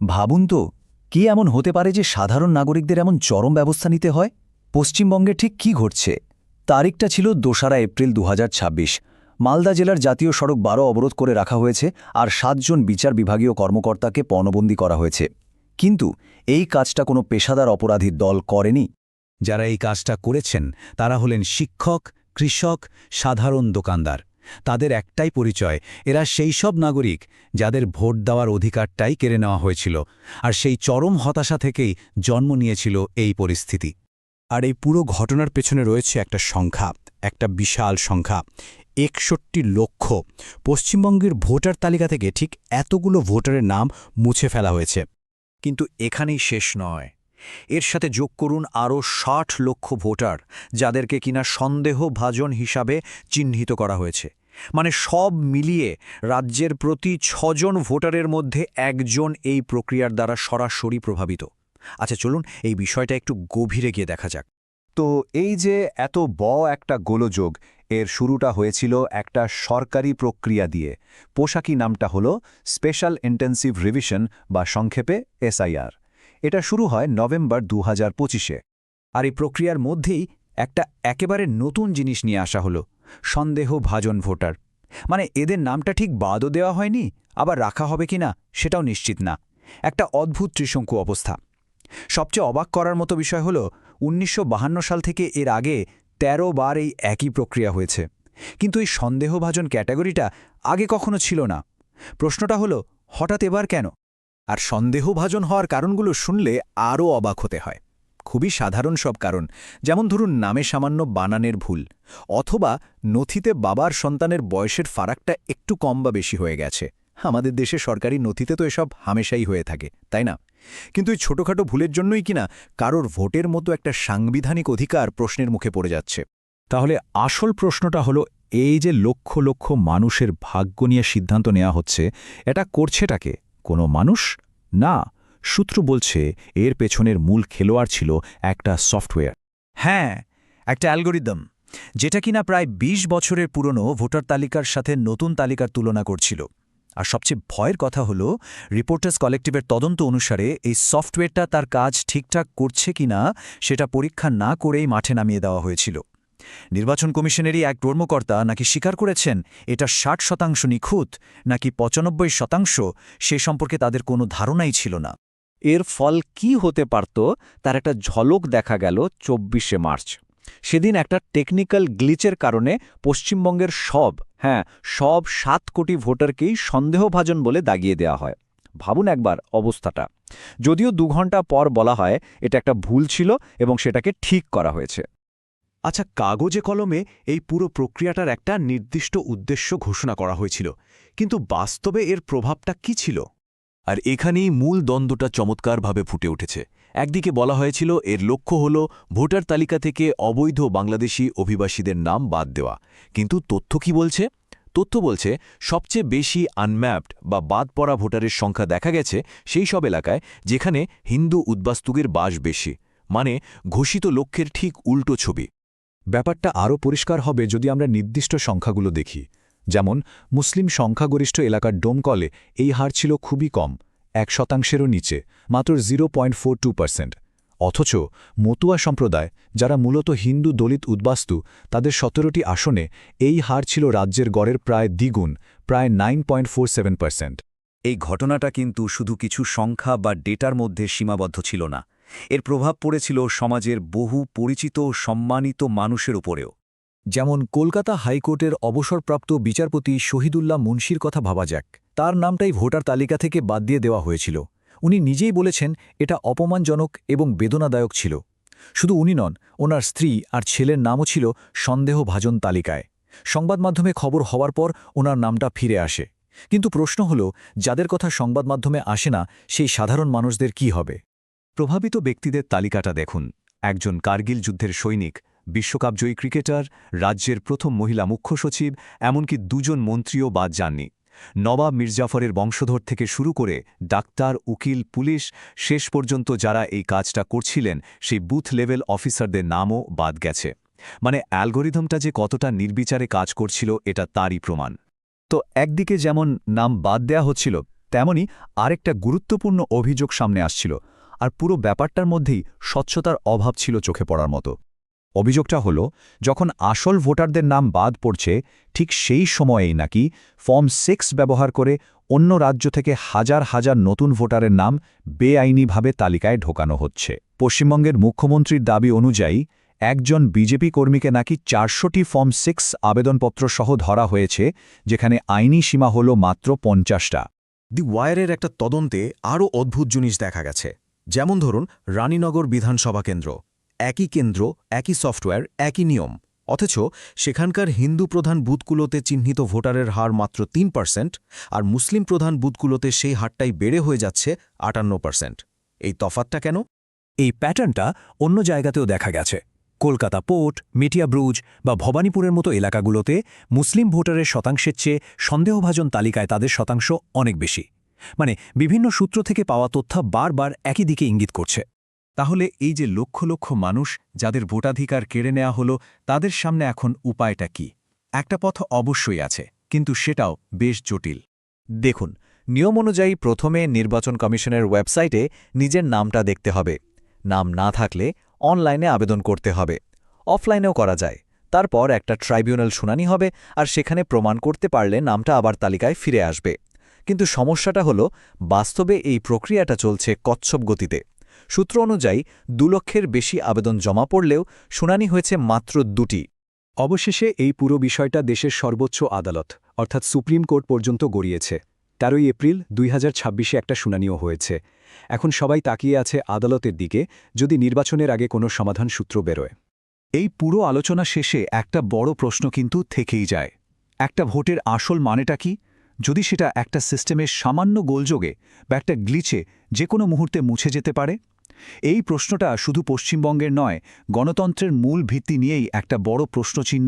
ভাবুন তো, কি এমন হতে পারে যে সাধারণ নাগরিকদের এমন চরম ব্যবস্থা নিতে হয়? পশ্চিমবঙ্গে ঠিক কি ঘটছে? তারিখটা ছিল ২রা এপ্রিল ২০২৬। মালদা জেলার জাতীয় সড়ক ১২ অবরোধ করে রাখা হয়েছে আর ৭ জন বিচার বিভাগীয় কর্মকর্তাকে পণবন্দী করা হয়েছে। কিন্তু এই কাজটা কোনো পেশাদার অপরাধীর দল করেনি। যারা এই কাজটা করেছেন তারা হলেন শিক্ষক, কৃষক, সাধারণ দোকানদার। তাদের একটাই পরিচয়, এরা সেই সব নাগরিক যাদের ভোট দেওয়ার অধিকারটাই কেড়ে নেওয়া হয়েছিল, আর সেই চরম হতাশা থেকেই জন্ম নিয়েছিল এই পরিস্থিতি। আর এই পুরো ঘটনার পেছনে রয়েছে একটা সংখ্যা, একটা বিশাল সংখ্যা, ৬১ লক্ষ। পশ্চিমবঙ্গের ভোটার তালিকা থেকে ঠিক এতগুলো ভোটারের নাম মুছে ফেলা হয়েছে। কিন্তু এখানেই শেষ নয়, এর সাথে যোগ করুন আরও ৬০ লক্ষ ভোটার যাদেরকে কিনা সন্দেহভাজন হিসাবে চিহ্নিত করা হয়েছে। মানে সব মিলিয়ে রাজ্যের প্রতি ৬ জন ভোটারের মধ্যে একজন এই প্রক্রিয়ার দ্বারা সরাসরি প্রভাবিত। আচ্ছা চলুন এই বিষয়টা একটু গভীরে গিয়ে দেখা যাক। তো এই যে এত একটা গোলযোগ, এর শুরুটা হয়েছিল একটা সরকারি প্রক্রিয়া দিয়ে। পোশাকি নামটা হলো স্পেশাল ইন্টেন্সিভ রিভিশন বা সংক্ষেপে এসআইআর। এটা শুরু হয় নভেম্বর ২০২৫-এ। আর এই প্রক্রিয়ার মধ্যেই একটা একেবারে নতুন জিনিস নিয়ে আসা হলো, সন্দেহভাজন ভোটার। মানে এদের নামটা ঠিক বাদও দেওয়া হয়নি, আবার রাখা হবে কিনা সেটাও নিশ্চিত না। একটা অদ্ভুত ত্রিশঙ্কু অবস্থা। সবচেয়ে অবাক করার মতো বিষয় হল ১৯৫২ সাল থেকে এর আগে ১৩ বার এই একই প্রক্রিয়া হয়েছে, কিন্তু এই সন্দেহভাজন ক্যাটাগরিটা আগে কখনো ছিল না। প্রশ্নটা হলো হঠাৎ এবার কেন? আর সন্দেহভাজন হওয়ার কারণগুলো শুনলে আরও অবাক হতে হয়। খুবই সাধারণ সব কারণ, যেমন ধরুন নামে সামান্য বানানের ভুল, অথবা নথিতে বাবার সন্তানের বয়সের ফারাকটা একটু কম বা বেশি হয়ে গেছে। আমাদের দেশে সরকারি নথিতে তো এসব হামেশাই হয়ে থাকে, তাই না? কিন্তু এই ছোটখাটো ভুলের জন্যই কিনা কারোর ভোটের মতো একটা সাংবিধানিক অধিকার প্রশ্নের মুখে পড়ে যাচ্ছে। তাহলে আসল প্রশ্নটা হলো, এই যে লক্ষ লক্ষ মানুষের ভাগ্য নিয়ে সিদ্ধান্ত নেওয়া হচ্ছে, এটা করছেটাকে কোনো মানুষ? না, সূত্র বলছে এর পেছনের মূল খেলোয়াড় ছিল একটা সফটওয়্যার। হ্যাঁ, একটা অ্যালগোরিদম, যেটা কিনা প্রায় ২০ বছরের পুরনো ভোটার তালিকার সাথে নতুন তালিকার তুলনা করছিল। আর সবচেয়ে ভয়ের কথা হলো, রিপোর্টার্স কালেক্টিভের তদন্ত অনুসারে এই সফটওয়্যারটা তার কাজ ঠিকঠাক করছে কিনা সেটা পরীক্ষা না করেই মাঠে নামিয়ে দেওয়া হয়েছিল। নির্বাচন কমিশনেরই এক কর্মকর্তা নাকি স্বীকার করেছেন এটা ৬০% নিখুঁত নাকি ৯৫%, সে সম্পর্কে তাদের কোনো ধারণাই ছিল না। এর ফল কি হতে পারত তার একটা ঝলক দেখা গেল ২৪শে মার্চ। সেদিন একটা টেকনিক্যাল গ্লিচের কারণে পশ্চিমবঙ্গের সব ৭ কোটি ভোটারকেই সন্দেহভাজন বলে দাগিয়ে দেওয়া হয়। ভাবুন একবার অবস্থাটা। যদিও ২ ঘন্টা পর বলা হয় এটা একটা ভুল ছিল এবং সেটাকে ঠিক করা হয়েছে। আচ্ছা, কাগজে কলমে এই পুরো প্রক্রিয়াটার একটা নির্দিষ্ট উদ্দেশ্য ঘোষণা করা হয়েছিল, কিন্তু বাস্তবে এর প্রভাবটা কি ছিল? আর এখানেই মূল দ্বন্দ্বটা চমৎকারভাবে ফুটে উঠেছে। একদিকে বলা হয়েছিল এর লক্ষ্য হল ভোটার তালিকা থেকে অবৈধ বাংলাদেশি অভিবাসীদের নাম বাদ দেওয়া, কিন্তু তথ্য কি বলছে? তথ্য বলছে সবচেয়ে বেশি আনম্যাপড বা বাদ পড়া ভোটারের সংখ্যা দেখা গেছে সেই সব এলাকায় যেখানে হিন্দু উদ্বাস্তুকের বাস বেশি, মানে ঘোষিত লক্ষ্যের ঠিক উল্টো ছবি। ব্যাপারটা আরও পরিষ্কার হবে যদি আমরা নির্দিষ্ট সংখ্যাগুলো দেখি। যেমন মুসলিম সংখ্যাগরিষ্ঠ এলাকার ডোমকলে এই হার ছিল খুবই কম, ১%-এরও নিচে, মাত্র 0.42%। অথচ মতুয়া সম্প্রদায়, যারা মূলত হিন্দু দলিত উদ্বাস্তু, তাদের ১৭টি আসনে এই হার ছিল রাজ্যের গড়ের প্রায় দ্বিগুণ, প্রায় 9.47%। এই ঘটনাটা কিন্তু শুধু কিছু সংখ্যা বা ডেটার মধ্যে সীমাবদ্ধ ছিল না, এর প্রভাব পড়েছিল সমাজের বহু পরিচিত ও সম্মানিত মানুষের উপরেও। যেমন কলকাতা হাইকোর্টের অবসরপ্রাপ্ত বিচারপতি শহীদুল্লাহ মুন্সির কথা ভাবা যাক। তার নামটাই ভোটার তালিকা থেকে বাদ দিয়ে দেওয়া হয়েছিল। উনি নিজেই বলেছেন এটা অপমানজনক এবং বেদনাদায়ক ছিল। শুধু উনি নন, ওনার স্ত্রী আর ছেলের নামও ছিল সন্দেহভাজন তালিকায়। সংবাদ মাধ্যমে খবর হওয়ার পর ওনার নামটা ফিরে আসে। কিন্তু প্রশ্ন হল, যাদের কথা সংবাদ মাধ্যমে আসে না, সেই সাধারণ মানুষদের কি হবে? প্রভাবিত ব্যক্তিদের তালিকাটা দেখুন। একজন কার্গিল যুদ্ধের সৈনিক, বিশ্বকাপজয়ী ক্রিকেটার, রাজ্যের প্রথম মহিলা মুখ্য সচিব, এমনকি ২ জন মন্ত্রীও বাদ যাননি। নবাব মির্জাফরের বংশধর থেকে শুরু করে ডাক্তার, উকিল, পুলিশ, শেষ পর্যন্ত যারা এই কাজটা করছিলেন সেই বুথ লেভেল অফিসারদের নামও বাদ গেছে। মানে অ্যালগোরিদমটা যে কতটা নির্বিচারে কাজ করছিল এটা তারই প্রমাণ। তো একদিকে যেমন নাম বাদ দেয়া হচ্ছিল, তেমনি আরেকটা গুরুত্বপূর্ণ অভিযোগ সামনে আসছিল, আর পুরো ব্যাপারটার মধ্যেই স্বচ্ছতার অভাব ছিল চোখে পড়ার মতো। অভিযোগটা হলো, যখন আসল ভোটারদের নাম বাদ পড়ছে ঠিক সেই সময়েই নাকি ফর্ম 6 ব্যবহার করে অন্য রাজ্য থেকে হাজার হাজার নতুন ভোটারের নাম বেআইনিভাবে তালিকায় ঢোকানো হচ্ছে। পশ্চিমবঙ্গের মুখ্যমন্ত্রীর দাবি অনুযায়ী একজন বিজেপি কর্মীকে নাকি 400টি ফর্ম 6 আবেদনপত্র সহ ধরা হয়েছে, যেখানে আইনি সীমা হল মাত্র 50টা। দি ওয়ারের একটা তদন্তে আরও অদ্ভুত জিনিস দেখা গেছে। যেমন ধরুন রানীনগর বিধানসভা কেন্দ্র, একই কেন্দ্র, একই সফটওয়্যার, একই নিয়ম, অথচ সেখানকার হিন্দু প্রধান বুথগুলোতে চিহ্নিত ভোটারের হার মাত্র 3%, আর মুসলিম প্রধান বুথগুলোতে সেই হারটাই বেড়ে হয়ে যাচ্ছে 58%। এই তফাৎটা কেন? এই প্যাটার্নটা অন্য জায়গাতেও দেখা গেছে। কলকাতা পোর্ট, মেটিয়া ব্রুজ বা ভবানীপুরের মতো এলাকাগুলোতে মুসলিম ভোটারের শতাংশের চেয়ে সন্দেহভাজন তালিকায় তাদের শতাংশ অনেক বেশি। মানে বিভিন্ন সূত্র থেকে পাওয়া তথ্য বারবার একই দিকে ইঙ্গিত করছে। তাহলে এই যে লক্ষ লক্ষ মানুষ যাদের ভোটাধিকার কেড়ে নেওয়া হলো, তাদের সামনে এখন উপায়টা কি? একটা পথ অবশ্যই আছে, কিন্তু সেটাও বেশ জটিল। দেখুন, নিয়ম অনুযায়ী প্রথমে নির্বাচন কমিশনের ওয়েবসাইটে নিজের নামটা দেখতে হবে। নাম না থাকলে অনলাইনে আবেদন করতে হবে। অফলাইনেও করা যায়। তারপর একটা ট্রাইব্যুনাল শুনানি হবে, আর সেখানে প্রমাণ করতে পারলে নামটা আবার তালিকায় ফিরে আসবে। কিন্তু সমস্যাটা হলো, বাস্তবে এই প্রক্রিয়াটা চলছে কচ্ছপ গতিতে। সূত্র অনুযায়ী 2 লক্ষের বেশি আবেদন জমা পড়লেও শুনানি হয়েছে মাত্র 2টি। অবশেষে এই পুরো বিষয়টা দেশের সর্বোচ্চ আদালত অর্থাৎ সুপ্রিম কোর্ট পর্যন্ত গড়িয়েছে। 13 এপ্রিল 2026 একটা শুনানিও হয়েছে। এখন সবাই তাকিয়ে আছে আদালতের দিকে, যদি নির্বাচনের আগে কোনো সমাধান সূত্র বেরোয়। এই পুরো আলোচনা শেষে একটা বড় প্রশ্ন কিন্তু থেকেই যায়। একটা ভোটের আসল মানেটা কি? যদি সেটা একটা সিস্টেমের সামান্য গোলযোগে বা একটা গ্লিচে যে কোনো মুহূর্তে মুছে যেতে পারে? এই প্রশ্নটা শুধু পশ্চিমবঙ্গের নয়, গণতন্ত্রের মূল ভিত্তি নিয়েই একটা বড় প্রশ্নচিহ্ন।